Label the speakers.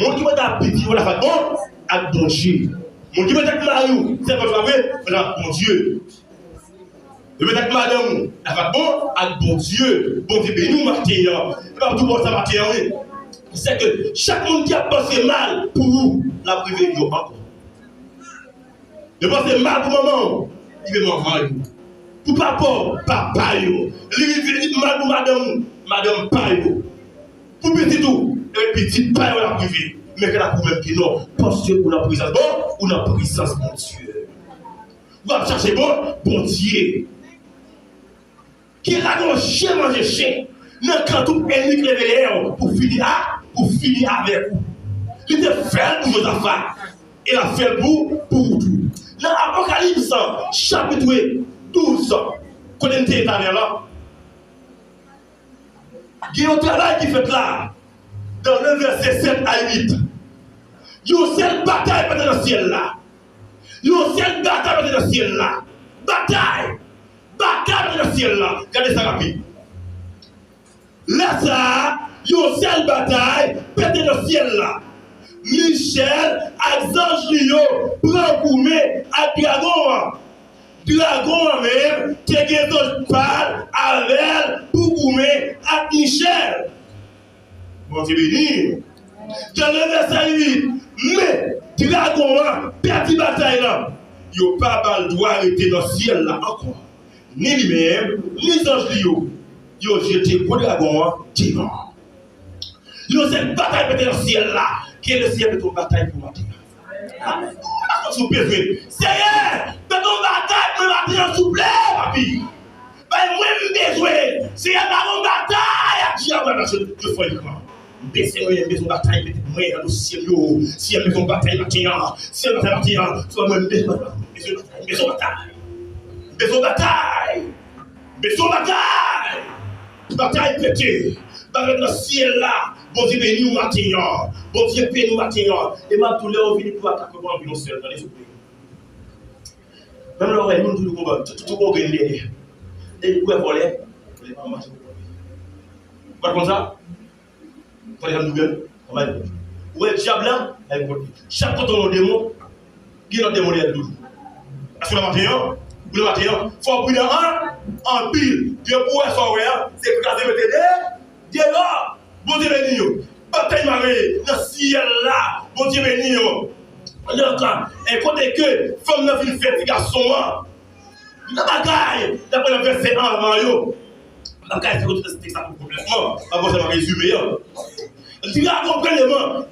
Speaker 1: Mon qui va petit, on a fait bon, avec bon Dieu. Mon qui va être marié, c'est votre frère, bon Dieu. Le mettre madame, elle va bon, avec bon Dieu. Bon Dieu, bénis nous matin. Pas tout bon ça matin. C'est que chaque monde qui a pensé mal pour vous, la privé encore. Le pensé mal pour maman, il veut m'envoyer. Pour papa, il veut mal pour madame, payo. Pour petit tout, et petit payo la privé. Mais qu'elle a pour même qui non, parce que pour la présence bon, ou la présence mon Dieu. Vous allez chercher bon Dieu. Qui a gauche manger chien, n'a quand tout unique révélé pour finir avec vous. Il te fait pour vos affaires. Il a fait pour tout. Dans l'Apocalypse, chapitre 12, quand on était là, il y a un travail qui fait là, dans le verset 7 à 8. Il y a une seule bataille dans le ciel là. Il y a une seule bataille dans le ciel là. Bataille dans le ciel là. Regardez ça rapide. Là, ça, il y a une seule bataille dans le ciel là. Michel, Axange Lio, prend gourmet à Dragon. Dragon même, qui est parle avec pour gourmet à Michel. Bon, c'est béni. Dans le verset 8, mais Dragon, petit bataille là, il n'y a pas le droit d'arrêter dans le ciel là encore. Ni lui-même, ni Axange Lio, il a jeté pour Dragon, qui mort. Il y a cette bataille dans le ciel là. Qui est le ciel de ton bataille pour matin? C'est Seigneur, de ton bataille pour matin, s'il vous plaît, papi. Moi, je besoin. C'est la bataille à diable, je fais le camp. Baissez-moi, maison bataille, moi, dans le ciel, si elle maison bataille matin, si elle bataille matin, soit moi, maison bataille. Maison bataille. Bataille pétée. Dans le ciel là, bon Dieu bénis nous matin, bon Dieu bénis nous matin, et ma tout là on vient pour attaquer moi en seul dans les autres. Même là nous tout le combat, tout organiser. Et vous pouvez voler, les pas marcher. Pas comme ça. Pour les nouvelles, on va dire. Ouais, diable là, elle vote. Chaque fois on démon, qui est notre démon est double. Parce que le matin, faut brûler en pile, Dieu pour faire c'est écraser mettre Dieu là, bon Dieu béni yo. Bataille marée, dans le ciel là, bon Dieu béni yo. Et côté que, femme n'a vu faire garçon, la bagaille, d'après le verset 1 avant yo. La bagaille, c'est que tout ça complètement. Avant, ça va résumer. Dieu a complètement.